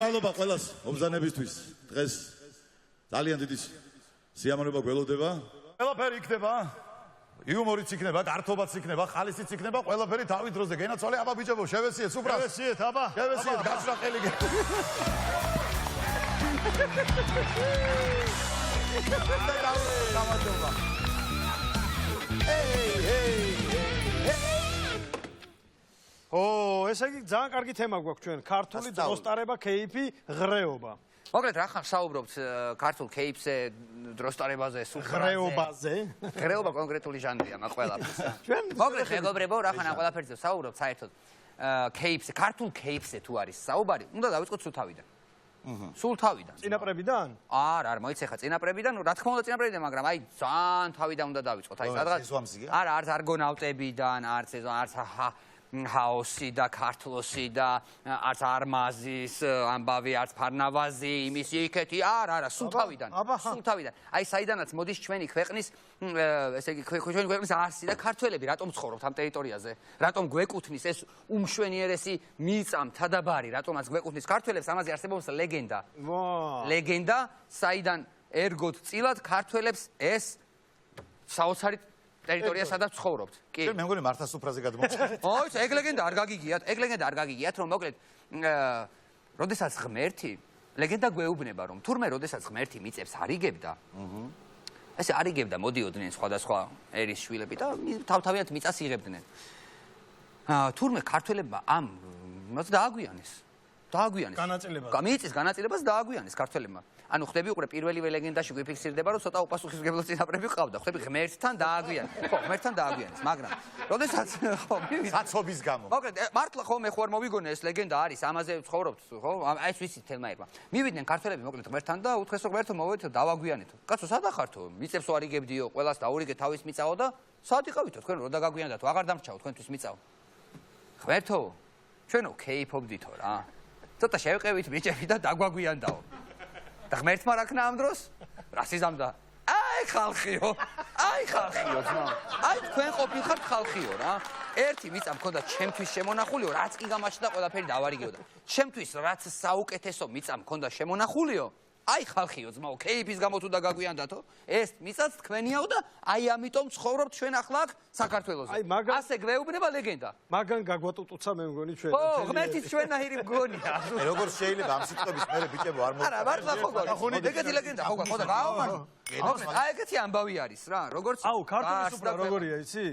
მადლობა ყველას მომზანებისთვის. დღეს ძალიან დიდი სიამოვნება გველოდება. ყველაფერი იქნება. იუმორიც იქნება, გართობაც იქნება, ხალისიც იქნება, ყველაფერი თავის დროზე. გენაცვალე, აბა ბიჭებო, შევესიეთ სუფრას. შევესიეთ, აბა. შევესიეთ, გაჭრაყელი. გამარჯობა. ესე იგი ძალიან კარგი თემა გვაქვს ჩვენ. ქართული დროსტარება, კეიფი, ღრეობა. მოკლედ რა ხარ საუბრობთ ქართულ კეიფზე, დროსტარებაზე, ღრეობაზე? ღრეობა კონკრეტული ჟანრია მაგ ყველაფერს. მოკლედ მეგობრებო, რა ხარ ამ ყველაფერზე საუბრობთ საერთოდ კეიფზე, ქართულ კეიფზე თუ არის საუბარი, უნდა დავიწყოთ სულ თავიდან. სულ თავიდან. წინაპრებიდან? არა, წინაპრებიდან, რა თქმა უნდა წინაპრებიდან, მაგრამ აი ძალიან თავიდან უნდა დავიწყოთ. აი სადღაც არა, არც არგონავტებიდან, არც ჰაოსი და ქართლოსი და არც არმაზის ამბავი, არც ფარნავაზი, იმის იქეთი, არა, სულ თავიდან. სულ თავიდან. აი საიდანაც მოდის ჩვენი ქვეყნის, ესე იგი ჩვენი ქვეყნის არსი და ქართველები რატომ ცხოვრობთ ამ ტერიტორიაზე? რატომ გვეკუთვნის ეს უმშვენიერესი მიწა, მთადაბარი, რატომაც გვეკუთვნის ქართველებს, ამაზე არსებობს ლეგენდა. ლეგენდა, საიდან ერგოთ წილად ქართველებს ეს საოცარი ტერიტორია სადაც ცხოვრობთ. კი. მე მგონი მართა სუფრაზე გადმოვწევთ. ოიც, ეგ ლეგენდა არ გაგიგიათ, რომ მოკლედ, როდესაც ღმერთი, ლეგენდა გვეუბნება, რომ თურმე როდესაც ღმერთი მიწებს არიგებდა, ესე არიგებდა, მოდიოდნენ სხვადასხვა ერის შვილები და თავთავიანად მიწას იღებდნენ. თურმე ქართველებმა ამ დააგვიანეს. განაწილებას. მიწის განაწილებას დააგვიანეს ქართველებმა. ანუ ხდები უკვე პირველივე ლეგენდაში გვიფიქსირდება, რომ ცოტა უპასუხისმგებლო წინაპრები ყავდა. ხდები ღმერთთან დააგვიანეს. ხო, ღმერთთან დააგვიანეს, მაგრამ როდესაც ხო, საცობის გამო. მოკლედ, მართლა ხოლმე ხო არ მოვიგონე ეს ლეგენდა არის, ამაზე ვცხოვრობთ, ხო? აი ეს ვიცით თელმა ერმა. მივიდნენ ქართველები მოკლედ ღმერთთან და უთხრეს რომ ღმერთო მოვედით დავაგვიანეთო. კაცო, სად ახართო? მიწებს ვარიგებდიო, ყველას დაურიგე თავის მიწაო და სად იყავითო თქვენ რო დაგაგვიანდათო, აღარ დამრჩაო თქვენთვის მიწაო. ღმერთო, ჩვენო კეიფობდითო რა. ცოტა შევყევით ბიჭები და დაგვაგვიანდაო. და ღმერთმა რა ქნა ამ დროს? რას იზამდა? აი ხალხიო, ძმა. აი თქვენ ყოფილხართ ხალხიო რა. ერთი მიწა მქონდა ჩემთვის შემონახულიო, რაც კი გამაჩნდა ყველაფერი დავარიგეოდა. ჩემთვის რაც საუკეთესო მიწა მქონდა შემონახულიო, აი ხალხიო ძმაო, კეიფის გამო თუ დაგაგვიანდათო, ეს მიწაც თქვენიაო და აი ამიტომ ცხოვრობთ ჩვენ ახლა აქ საქართველოზე. ასე გვეუბნება ლეგენდა. მაგან გაგვატუტუცა მე მგონი ჩვენ. ხო, ღმერთიც ჩვენაირი მგონია. როგორ შეიძლება ამ სიტყვების მერე ბიჭებო არ არა, მართლა ხო გონი. ეგეთი ლეგენდა ხო გქონდა, გაავმანი. აი ეგეთი ამბავი არის რა, როგორც აუ, ქართული სუფრა როგორია, იცი?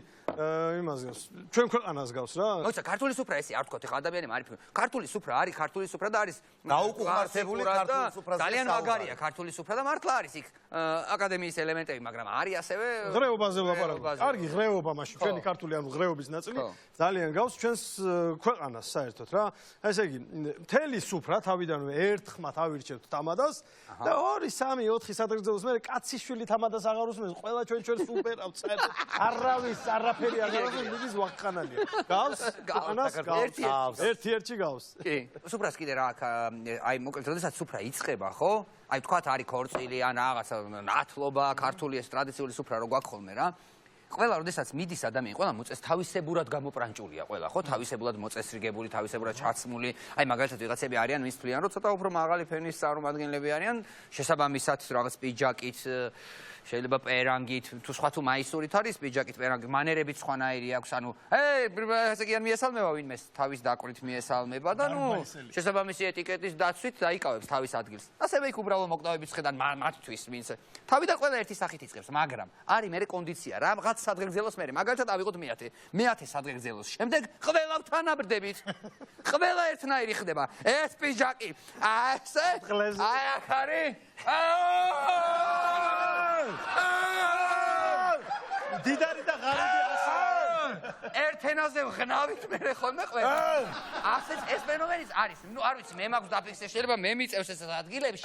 იმას გავს. ჩვენ ქვეყანას გავს რა. მოიცა, ქართული სუფრა ესე არ ვთქვათ, ეხლა ადამიანები არ იფიქრონ. ქართული სუფრა არის, ქართული სუფრა და არის გაუკუღართებული ქართული სუფრაზე. ძალიან მაგარია ქართული სუფრა და მართლა არის იქ აკადემიის ელემენტები, მაგრამ არის ასევე ღრეობაზე ვლაპარაკობ. კარგი ღრეობა მაშინ, ჩვენი ქართული ანუ ღრეობის ნაწილი ძალიან გავს ჩვენს ქვეყანას საერთოდ რა. ესე იგი, მთელი სუფრა თავიდანვე ერთხმათ ავირჩევთ თამადას და 2, 3, 4 სადღეგრძელოს მერე კაციშვილი თამადას აღარ უსმენს, ყველა ჩვენ სუპერავთ საერთოდ. არავის არაფერი აღარ უსმენს, მიდის ვახხანალია. გავს? ქვეყანას გავს. ერთ-ერთი გავს. კი. სუფრას კიდე რა აი მოკლედ როდესაც სუფრა იწყება, ხო? აი თქვათ არის ქორწილი ან რაღაცა ნათლობა, ქართული ეს ტრადიციული სუფრა რო გვაქვს ხოლმე რა. ყველა როდესაც მიდის ადამიანი, ყველა მოწეს თავისებურად გამოპრანჭულია ყველა, ხო? თავისებურად მოწესრიგებული, თავისებურად ჩაცმული. აი მაგალითად ვიღაცები არიან, ვინც თვლიან, რომ ცოტა უფრო მაღალი ფენის წარმომადგენლები არიან, შესაბამისად რაღაც პიჯაკით, შეიძლება პერანგით, თუ სხვა თუ მაისურით არის პიჯაკით, პერანგით, მანერებით სხვანაირი აქვს, ანუ, ესე იგი ან მიესალმება ვინმეს თავის დაკვრით მიესალმება და ნუ შესაბამისი ეტიკეტის დაცვით დაიკავებს თავის ადგილს. ასევე იქ უბრალო მოკდავების ხედან მათთვის ვინც თავიდან ყველა ერთი სახით იწყებს, მაგრამ არის მერე კონდიცია, რაღაც სადღეგრძელოს მერე, მაგალითად ავიღოთ მე-10 სადღეგრძელოს შემდეგ ყველა ვთანაბრდებით. ყველა ერთნაირი ხდება. ეს პიჯაკი, ასე, აი აქ არის. დიდარი და ღარიბი ასე. ერთ ენაზე ვღნავით მერე ხოლმე ყველა. ასეც ეს ფენომენი არის. ნუ არ ვიცი, მე მაქვს დაფიქსე, შეიძლება მე მიწევს ეს ადგილებში.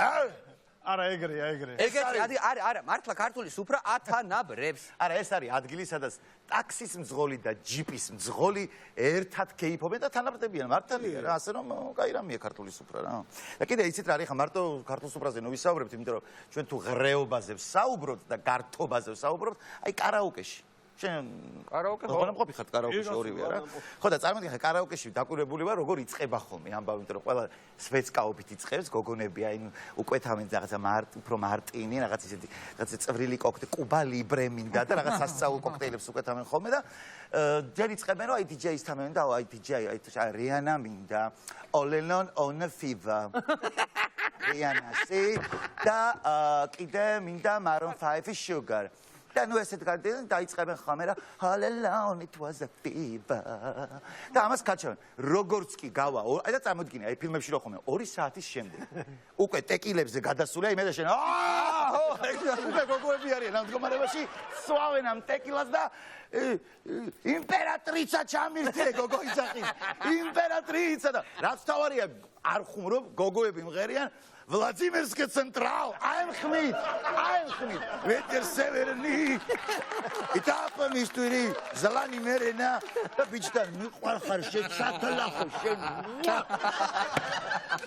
არა, ეგრეა. ეგეთი არა, მართლა ქართული სუფრა ათანაბრებს. არა, ეს არის ადგილი, სადაც ტაქსის მძღოლი და ჯიპის მძღოლი ერთად კეიფობენ და თანაბრდებიან. მართალია რა, ასე რომ კაი რამეა ქართული სუფრა რა. და კიდე იცით რა, ხა მარტო ქართულ სუფრაზე ნუ ვისაუბრებთ, იმიტომ რომ ჩვენ თუ ღრეობაზე ვსაუბრობთ და გართობაზე ვსაუბრობთ, აი კარაოკეში შენ კარაოკე როგორ მყოფი ხარ კარაოკეში ორივე რა? ხო და წარმოგიდგენ ხა კარაოკეში დაკვირვებული ვარ როგორ იწყება ხოლმე ამბავი, იმიტომ რომ ყველა სვეცკაობით იწყებს, გოგონები აი უკვეთავენ რაღაცა უფრო მარტინი, რაღაც ისეთი რაღაცა წვრილი კოქტეილი, კუბა ლიბრე მინდა და რაღაც სასწაულ კოქტეილებს უკვეთავენ ხოლმე და ჯერ იწყებენ რომ აი DJ-სთან მინდა, აი DJ, აი რიანა მინდა, All on a Fever. რიანასი და კიდე მინდა Maroon 5 Sugar. და ნუ ესეთ გარდიდან დაიწყებენ ხოლმე რა All alone it was a fever. და ამას გაჩვენ როგორც კი გავა აი და წარმოიდგინე აი ფილმებში რო ხოლმე 2 საათის შემდეგ უკვე ტეკილებზე გადასულია იმედა შენ უკვე გოგოები არიან ამ მდგომარეობაში სვავენ ამ ტეკილას და იმპერატრიცა ჩამირთე გოგო იძახის იმპერატრიცა და რაც თავარია არ ხუმრობ გოგოები მღერიან Владимирский централ, Айнхмит, ветер северный, этапами стури, зелани мерена, бичтан, михвар харшен, шаталаху, шен,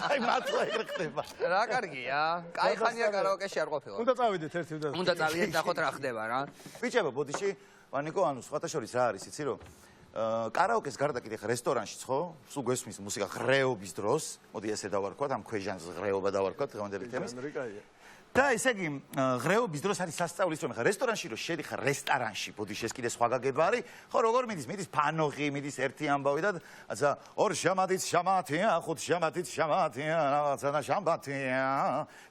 აი მართლა ეკრება. რა კარგია. კაი ხანია კარაოკეში არ ყოფილა. უნდა წავიდეთ ერთი და. უნდა წავიდეთ ნახოთ რა ხდება რა. ბიჭებო, ბოდიში, ვანიკო, ანუ სხვათა შორის რა არის, იცი რომ კარაოკეს გარდა კიდე ხა რესტორანშიც ხო? სულ გვესმის მუსიკა ღრეობის დროს. მოდი ესე დავარქვათ, ამ ქვეჟანს ღრეობა დავარქვათ დღევანდელი თემის. და ესე იგი ღრეობის დროს არის სასწაულის რომ ხა რესტორანში რო შედი ხა რესტორანში, ბოდიში ეს კიდე სხვა გაგება არის. ხო, როგორ მიდის ფანოღი, მიდის ერთი ამბავი და აცა ორ შამათიც შამათია, ხუთ შამათიც შამათია, რაღაცა და შამათია.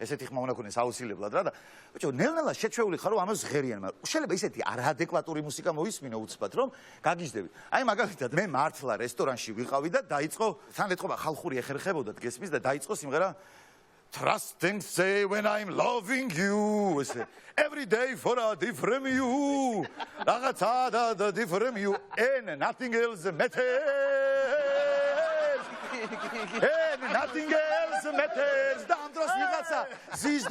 ესეთი ხმა უნდა ქონდეს აუცილებლად რა და ბიჭო, ნელ-ნელა შეჩვეული ხარ რომ ამას ღერიან, მაგრამ შეიძლება ისეთი არაადეკვატური მუსიკა მოისმინო უცბად რომ გაგიჟდები. აი მაგალითად მე მართლა რესტორანში ვიყავი და დაიწყო თან ეთქობა ხალხური ეხერხებოდა გესმის და დაიწყო სიმღერა Trust and say when I'm loving you. Every day for a different you. Რაღაცა და different you and nothing else matters. And nothing else matters. და ამ დროს ვიღაცა ზის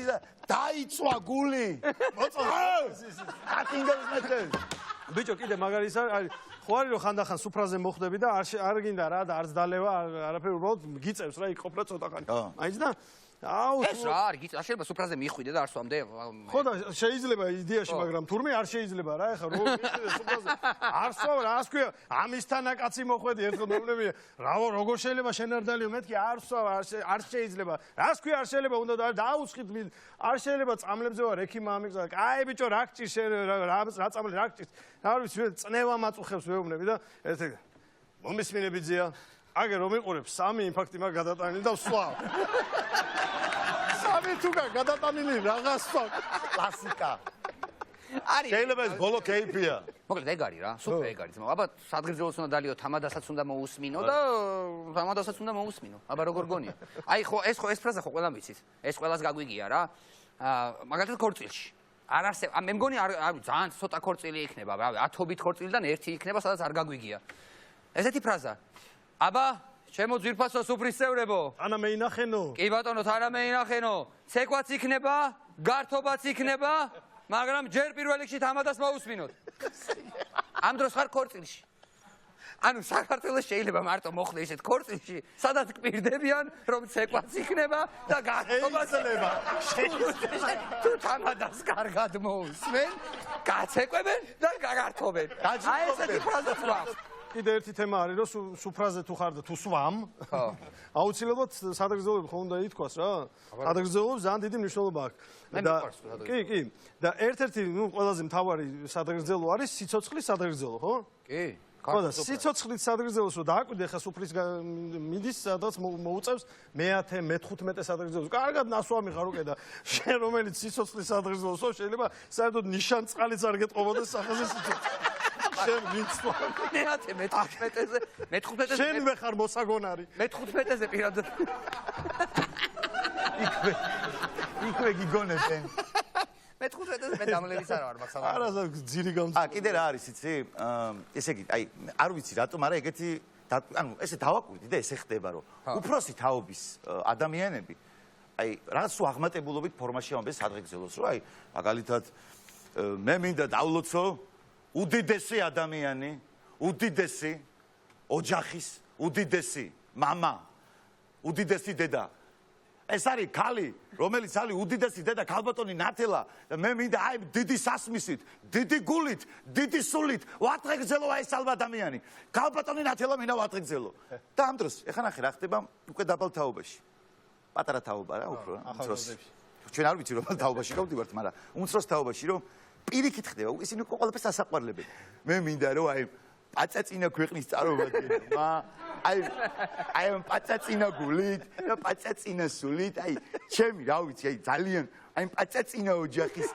და დაიწვა გული. მოწონს. Nothing else matters. ბიჭო, კიდე მაგალითს არის ხო არის რომ ხანდახან სუფრაზე მოხვდები და არ გინდა რა და არც დალევა არაფერი უბრალოდ გიწევს რა იქ ყოფნა ცოტა ხანი. მაინც და აუ ეს რა არის გიწევს შეიძლება სუფრაზე მიხვიდე და არ სვამდე. ხო და შეიძლება იდეაში მაგრამ თურმე არ შეიძლება რა ეხლა რო მიხვიდე სუფრაზე არ სვავ რა ასე ქვია ამისთანა კაცი მოხვედი ერთხელ მომნები რავო როგორ შეიძლება შენ არ დალიო მეთქი არ სვავ არ შეიძლება რა ასე ქვია არ შეიძლება უნდა დაუცხით არ შეიძლება წამლებზე ვარ ექიმ ამიგზა აი ბიჭო რა გჭირს შენ რა წამლე რა გჭირს არ ვიცი წნევა მაწუხებს ვეუბნები და ერთი მომისმინებიძეა აგერ რომ იყურებ სამი ინფარქტი მაგ გადატანილი და ვსვავ სამი თუ გადატანილი რაღაც ვსვავ კლასიკა არის შეიძლება ეს ბოლო კეიფია მოკლედ ეგ არის რა სუპერ ეგ არის აბა სადღერძელოს უნდა დალიო თამადასაც უნდა მოусმინო და თამადასაც უნდა მოусმინო აბა როგორ გონია აი ხო ეს ფრაზა ხო ყველამ ვიცით ეს ყველას გაგვიგია რა მაგალითად ქორწილში არ არსებობს მე მგონი არ ძალიან ცოტა ქორწილი იქნება რავი 10-ობით ქორწილიდან ერთი იქნება სადაც არ გაგვიგია ესეთი ფრაზა აბა ჩემო ძვირფასო სუფრის წევრებო ანა მეინახენო კი ბატონო თარა მეინახენო ცეკვაც იქნება გართობაც იქნება მაგრამ ჯერ პირველ რიგში თამადას მოусმინოთ ამ დროს ხარ ქორწილში ანუ საქართველოს შეიძლება მარტო მოხდე ისეთ ქორწილში სადაც გპირდებიან რომ ცეკვაც იქნება და გართობაც იქნება თუ თამადას კარგად მოусმენ გაცეკვებენ და გაგართობენ აი ესეთი ფრაზა გვაქვს კიდე ერთი თემა არის რომ სუფრაზე თუ ხარ და თუ სვამ აუცილებლად სადღერძელოები ხო უნდა ითქვას რა სადღერძელოებს ძალიან დიდი მნიშვნელობა აქვს და კი და ერთ-ერთი ნუ ყველაზე მთავარი სადღერძელო არის სიცოცხლის სადღერძელო ხო კი ხო და სიცოცხლის სადღერძელოს რომ დააკვირდე ხა სუფრის მიდის სადაც მოუწევს მე-10 მე-15 სადღერძელოს კარგად ნასვამი ხარ უკვე და შენ რომელიც სიცოცხლის სადღერძელოსო შეიძლება საერთოდ ნიშანწყალიც არ გეტყობოდეს სახეზე სიცოცხლე შენ ვიცვა მე-10 მე-15-ზე მე-15-ზე შენვე ხარ მოსაგონარი მე-15-ზე პირადად იქვე გიგონებენ მე-15-ზე მე დამლევის არა ვარ მაგ არა ძირი გამწ კიდე რა არის იცი ესე იგი აი არ ვიცი რატომ არა ეგეთი ანუ ესე დავაკვირდი და ესე ხდება რომ უფროსი თაობის ადამიანები აი რაღაც სულ აღმატებულობით ფორმაში ამბეს სადღეგრძელოს რომ აი მაგალითად მე მინდა დავლოცო უდიდესი ადამიანი, უდიდესი ოჯახის, უდიდესი мама, უდიდესი დედა. ეს არის ქალი, რომელიც არის უდიდესი დედა ქალბატონი ნათელა და მე მინდა აი დიდი სასმისით, დიდი გულით, დიდი სულით ვატყეგზელო ეს ალბათ ადამიანი. ქალბატონი ნათელა მინდა ვატყეგზელო. და ამ დროს ეხლა ნახე რა ხდება უკვე დაბალ თაობაში. პატარა თაობა რა უფრო რა. უმცროს. ჩვენ არ ვიცი რომ თაობაში გავდივართ, მაგრამ უმცროს თაობაში რომ პირიქით ხდება, ისინი ყველაფერს ასაყვარლებენ. მე მინდა რომ აი პაწაწინა ქვეყნის წარმომადგენელმა აი ამ პაწაწინა გულით და პაწაწინა სულით აი ჩემი რა ვიცი აი ძალიან აი პაწაწინა ოჯახის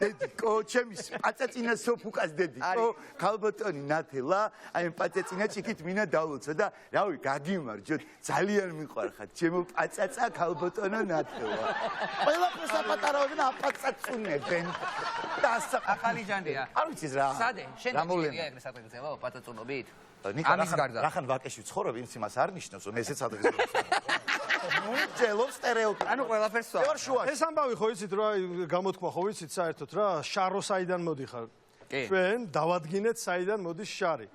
დედიკო ჩემი პაწაწინა სოფუკას დედიკო ქალბატონი ნათელა აი ამ პაწაწინა ჭიქით მინა დავლოცო და რავი გაგიმარჯოთ ძალიან მიყვარხარ ჩემო პაწაცა ქალბატონო ნათელა ყველაფერს აპატარავენ აპაწაწუნებენ და ახალი ჟანრია არ ვიცი რა სადე შენ მოვლენია ეგრე სატყერძელო პაწაწუნობით ამის გარდა რახან ვაკეში ცხოვრობ იმის იმას არ ნიშნავს რომ ესეც ადრესებს ნუ ჯელო სტერეოტიპი ანუ ყველაფერს ვარ ეს ამბავი ხო იცით რა გამოთქვა ხო იცით საერთოდ რა შარო საიდან მოდიხარ ჩვენ დავადგინეთ საიდან მოდის შარი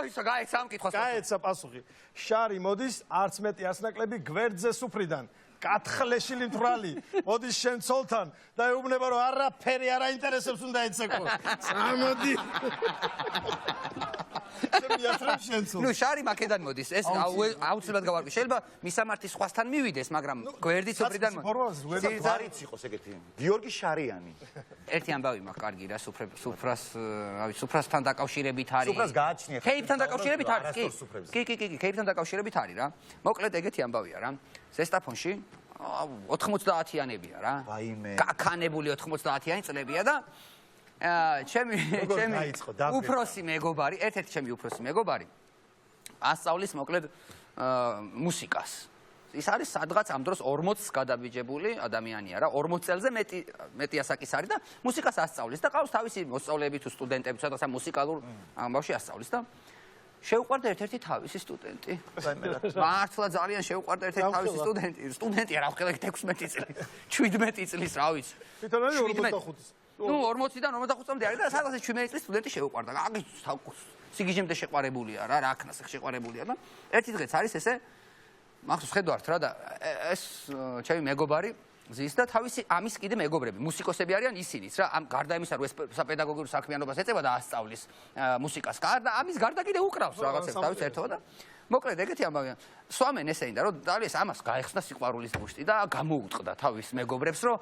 ისა გაეცა ამ კითხვას გაეცა პასუხი შარი მოდის არც მეტი არც ნაკლები გვერდზე სუფრიდან კათხლეშილი მთვრალი მოდის შენ ცოლთან და ეუბნება რომ არაფერი არ აინტერესებს უნდა ეცეკო წამოდი ნუ შარი მაკედან მოდის ეს აუცილებლად გავარკვი შეიძლება მისამართი სხვასთან მივიდეს მაგრამ გვერდის სუფრიდან ზარიც იყოს ეგეთი გიორგი შარიანი ერთი ამბავი მაქვს კარგი რა სუფრასთან დაკავშირებით არის სუფრას გააჩნია ქეიფთან დაკავშირებით არის კი ქეიფთან დაკავშირებით არის რა მოკლედ ეგეთი ამბავია რა ზესტაფონში 90-იანებია რა გაქანებული 90-იანი წლებია და ჩემი უფროსი მეგობარი, ერთ-ერთი ჩემი უფროსი მეგობარი ასწავლის მოკლედ მუსიკას. ის არის სადღაც ამ დროს 40-ს გადაბიჯებული ადამიანია რა, 40 წელზე მეტი ასაკის არის და მუსიკას ასწავლის და ყავს თავისი მოსწავლეები თუ სტუდენტები, სადღაც მუსიკალურ ამბავში ასწავლის და შეუყვარდა ერთ-ერთი თავისი სტუდენტი. მართლა ძალიან შეუყვარდა ერთ-ერთი თავისი სტუდენტია რა, ყველა 16 წელი, 17 წლის რა ვიცი. თვითონ არის 45-ის. ნუ 40-დან 45 წლამდე არის და სადღაც 17 წლის სტუდენტი შეუყვარდა. სიგიჟემდე შეყვარებულია რა, რა ქნას შეყვარებულია და ერთი დღეც არის ესე მახსოვს ხედავთ რა და ეს ჩემი მეგობარი ზის და თავისი ამის კიდე მეგობრები, მუსიკოსები არიან ისინიც რა, ამ გარდა იმისა რომ ეს საპედაგოგიურ საქმიანობას ეწევა და ასწავლის მუსიკას. გარდა ამის გარდა კიდე უკრავს რაღაცებს თავის ერთობა და მოკლედ ეგეთი ამბავია. სვამენ ესენი და რომ დალის ამას გაეხსნა სიყვარულის ბუშტი და გამოუტყდა თავის მეგობრებს რომ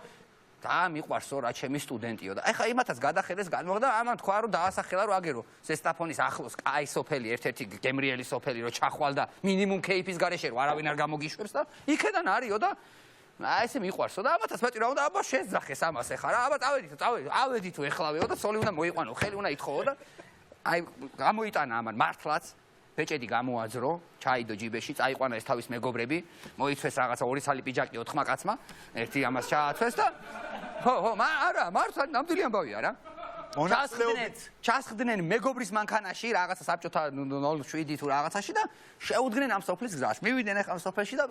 და მიყვარსო რა ჩემი სტუდენტიო და ეხა იმათაც გადახედეს განმოხდა ამან თქვა რომ დაასახელა რომ აგერო ზესტაფონის ახლოს კაი სოფელი ერთ-ერთი გემრიელი სოფელი რომ ჩახვალ და მინიმუმ კეიფის გარეშე რომ არავინ არ გამოგიშვებს და იქედან არისო და აი ესე მიყვარსო და ამათაც მეტი რა უნდა აბა შეძახეს ამას ეხა რა აბა წავედი თუ ეხლავეო და სოლი უნდა მოიყვანო ხელი უნდა ითხოვო და აი გამოიტანა ამან მართლაც ბეჭედი გამოაძრო, ჩაიდო ჯიბეში, წაიყვანა ეს თავის მეგობრები, მოიცვეს რაღაცა 2 ცალი პიჯაკი 4 კაცმა, ერთი ამას ჩააცვეს და ხო, არა, მართლა ნამდვილი ამბავია რა. ჩასხდნენ მეგობრის მანქანაში, რაღაცა საბჭოთა 07 თუ რაღაცაში და შეუდგნენ ამ სოფლის გზას. მივიდნენ ახლა ამ სოფელში და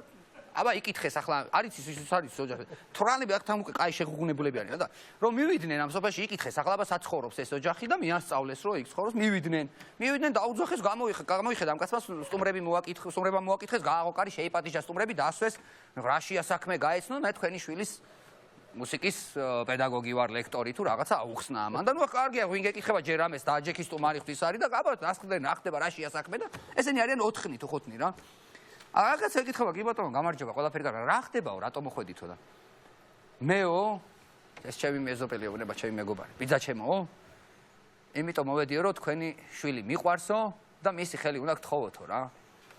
აბა იკითხეს ახლა არის ის არის ოჯახი. თვრალები აქ თან უკვე კაი შეღუგუნებულები არიან და რომ მივიდნენ ამ სოფელში იკითხეს ახლა აბა საცხოვრობს ეს ოჯახი და მიასწავლეს რომ იქ ცხოვრობს მივიდნენ დაუძახეს გამოიხედა ამ კაცმა სტუმრება მოაკითხეს გააღო კარი შეიპატიჟა სტუმრები დაასვეს რაშია საქმე გაეცნო მე თქვენი შვილის მუსიკის პედაგოგი ვარ ლექტორი თუ რაღაცა აუხსნა ამან და ნუ კარგია ვინ გეკითხება ჯერ ამეს დააჯექი სტუმარი ღვთის არის და აბა დასხდნენ რა ხდება რაშია საქმე და ესენი არიან 4 თუ 5 რა რაღაც ეკითხება კი ბატონო გამარჯობა ყველაფერი კარგია რა ხდებაო რატომ მოხვედითო და მეო ეს ჩემი მეზობელი ეუბნება ჩემი მეგობარი ბიძა ჩემო იმიტომ მოვედიო რომ თქვენი შვილი მიყვარსო და მისი ხელი უნდა გთხოვოთო რა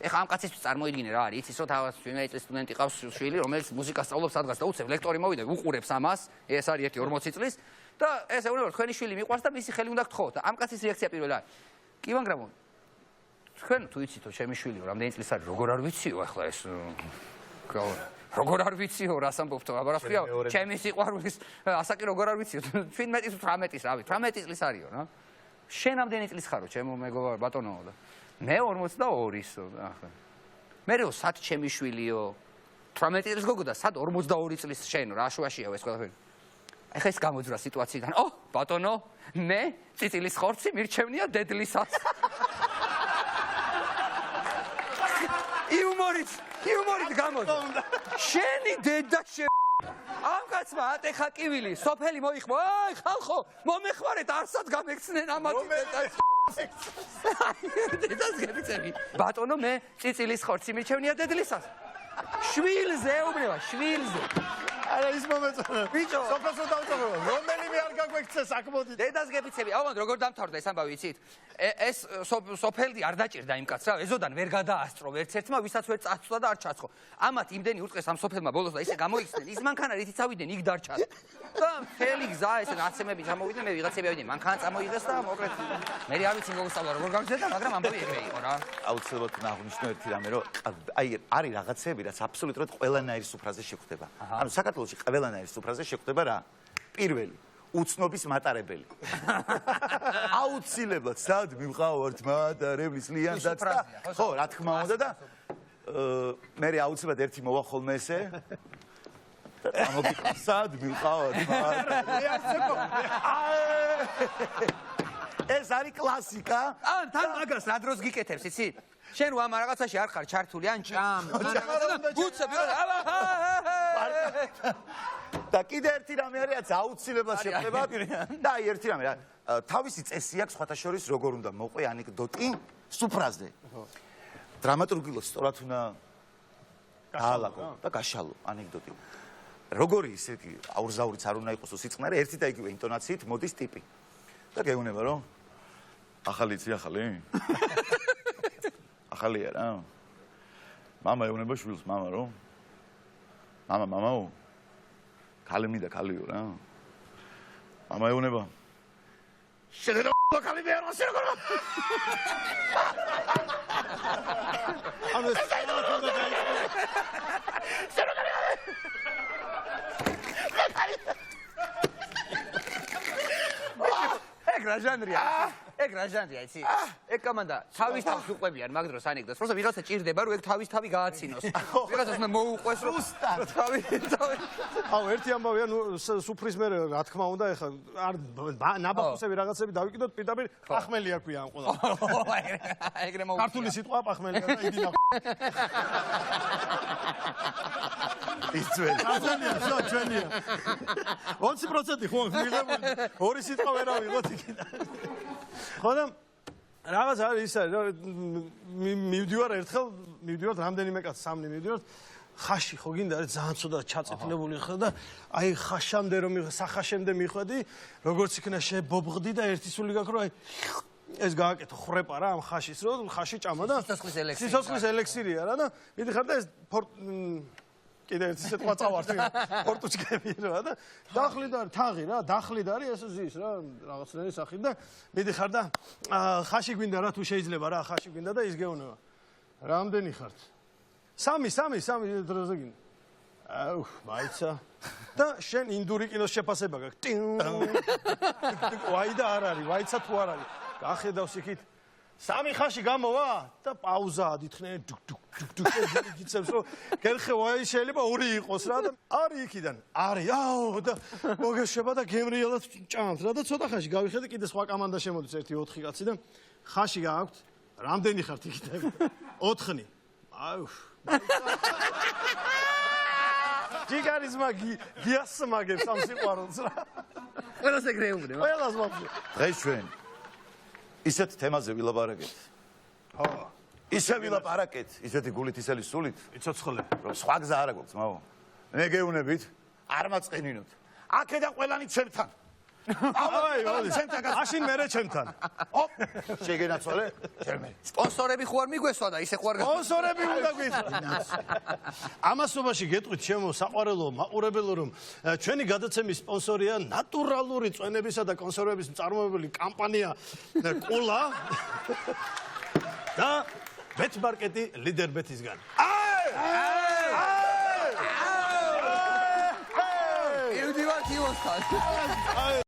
ეხა ამ კაცისთვის წარმოიდგინე რა არის იცის რომ თავის 17 წლის სტუდენტი ყავს შვილი რომელიც მუსიკას სწავლობს სადღაც და უცებ ლექტორი მოვიდა უყურებს ამას ეს არის ერთი 40 წლის და ეს ეუბნება რომ თქვენი შვილი მიყვარს და მისი ხელი უნდა გთხოვოთ ამ კაცის რეაქცია პირველი არის კი ვანგრამო თქვენ თუ იცითო ჩემი შვილი რამდენი წლის არის როგორ არ ვიციო ახლა ეს როგორ არ ვიციო რას ამბობთო აბა რა ხია ჩემი სიყვარულის ასაკი როგორ არ ვიციო 17 თუ 18-ის რავი 18 წლის არისო რა შენ რამდენი წლის ხარო ჩემო მეგობარ ბატონო და მე 42-ისო ახლა მერეო სად ჩემი შვილიო 18 წლის გოგო და სად 42 წლის შენ რა შუაშია ეს ყველაფერი ეხა ეს გამოძრა სიტუაციიდან ბატონო მე წიწილის ხორცი მირჩევნია დედლისას იუმორით იუმორით გამოდი. შენი დედა ამ კაცმა ატეხა კივილი, სოფელი მოიხმო. აი ხალხო, მომეხმარეთ, არსად გამექცნენ ამათი დედას. დედას გებიცები. ბატონო, მე წიწილის ხორცი მირჩევნია დედლისას. შვილზე ეუბნება, შვილზე. არა ის მომეწონა. ბიჭო, სოფელსო დავწოვება. რომელიმე არ გაგვექცეს აქ მოდი. დედას გებიცები. აუგან როგორ დამთავრდა ეს ამბავი, იცით? ეს სოფელი არ დაჭირდა იმ კაცს რა, ეზოდან ვერ გადაასწრო ერთ-ერთმა, ვისაც ვერ წასწვდა და არ ჩაცხო. ამათ იმდენი უტყეს ამ სოფელმა ბოლოს და ისე გამოიხსნენ, ის მანქანა რითიც ავიდნენ, იქ დარჩა. და მთელი გზა ესე ნაცემები წამოვიდნენ, მე ვიღაცები ავიდნენ, მანქანა წამოიღეს და მოკლედ მე არ ვიცი მოგოსწავლა როგორ გავზედა, მაგრამ ამბავი ეგრე იყო რა. აუცილებლად აღნიშნო ერთი რამე, რომ აი არის რაღაცები, რაც აბსოლუტურად ყველანაირი სუფრაზე შეხვდება. ანუ საქართველოში ყველანაირი სუფრაზე შეხვდება რა? პირველი უცნობის მატარებელი. აუცილებლად სად მივყავართ მატარებლის ლიანს და ხო, რა თქმა უნდა და მე აუცილებლად ერთი მოვა ხოლმე ესე. ამოგიკითხა სად მივყავართ ეს არის კლასიკა. ან თან მაგას რა დროს გიკეთებს, იცი? შენ რა ამ რაღაცაში არ ხარ ჩართული, ან ჭამ. უცები და კიდე ერთი რამე არის, რაც აუცილებლად შეხვდება და აი ერთი რამე რა. თავისი წესი აქვს სხვათა შორის როგორ უნდა მოყვე ანეკდოტი სუფრაზე. დრამატურგილოს სწორად უნდა გაალაგო და გაშალო ანეკდოტი. როგორი ისე კი აურზაურიც არ უნდა იყოს უსიწყნარე, ერთი და იგივე ინტონაციით მოდის ტიპი. და გეუბნება რომ ახალი იცი ახალი? ახალია რა. მამა ეუბნება შვილს, მამა რომ მამაო ქალიმი და ქალიო რა. მამა ეუბნება შენ რა ქალიმი არ ვარ შენ რა. ანუ ეგ რა ჟანრია? ეგ რა ჟანრია, იცი? ეგ კომანდა თავის თავს უყვებიან მაგ დროს ანეკდოტს. просто ვიღაცა ჭირდება რომ ეგ თავის თავი გააცინოს. ვიღაცას უნდა მოუყვეს რომ თავი. აუ ერთი ამბავი ანუ სუფრის მე რა თქმა უნდა ეხა არ ნაბახუსები რაღაცები დავიკიდოთ პირდაპირ პახმელი აქვია ამ ყველა. ეგრე მოუყვეს. ქართული სიტყვა პახმელია და იდი ნახო. ის ძველი. ახალია, всё, ჩვენია. 20% ხო მიღებული. ორი სიტყვა ვერ ავიღოთ იქიდან. ხოდა რაღაც არის ის არის მივდივარ ერთხელ მივდივართ რამდენიმე კაც სამნი მივდივართ ხაში ხო გინდა არის ძალიან ცუდა ჩაწეთლებული ხარ და აი ხაშამდე რომ სახაშემდე მიხვედი როგორც იქნა შებობღდი და ერთი სული გაქვს რომ აი ეს გააკეთო ხრეპა რა ამ ხაშის რომ ხაში ჭამა და სიცოცხლის ელექსირია რა და მიდიხარ და ეს კიდე ერთი სიტყვა წავართ პორტუჩკები რა და დახლით არის თაღი რა დახლით არის ესე ზის რა რაღაცნაირი სახით და მიდიხარ და ხაში გვინდა რა თუ შეიძლება რა ხაში გვინდა და ის გეუბნება რამდენი ხართ სამი დროზე გინდა აუ მაიცა და შენ ინდური კინოს შეფასება გაქვს ვაი და არ არის ვაიცა თუ არ არის გახედავს იქით სამი ხაში გამოვა და პაუზა დითხნე დუკ გიცებს რომ გერხე ვაი შეიძლება ორი იყოს რა და არის იქიდან არის აუ და მოგეშება და გემრიელად ჭამთ რა და ცოტა ხაში გავიხედე კიდე სხვა კომანდა შემოდის 1-4 კაცი და ხაში გააქვთ რამდენი ხართ იქიდან 4 აუ ჯიგარის მაგი გიასმაგებს ამ სიყვარულს რა ყველას ეგრეუბნება ყველას ვაფშე დღეს ჩვენ ისეთ თემაზე ვილაპარაკეთ. ხო. ისე ვილაპარაკეთ, ისეთი გულით ისელი სულით, იცოცხლე. რომ სხვა გზა არ აქვს, მაო. მე გეუბნებით, არ მაწყენინოთ. აქედან ყველანი ჩემთან. აი, მაშინ მერე ჩემთან. ოპ, შეგენაცვალე? ჩემი. სპონსორები ხო არ მიგვესვა და ისე ხო არ სპონსორები უნდა გვიყვანოს. ამასობაში გეტყვით ჩემო საყვარელო მაყურებელო რომ ჩვენი გადაცემის სპონსორია ნატურალური წვენებისა და კონსერვების მწარმოებელი კომპანია კულა და ბეთმარკეტი ლიდერ ბეთისგან. მივდივართ ივოსთან.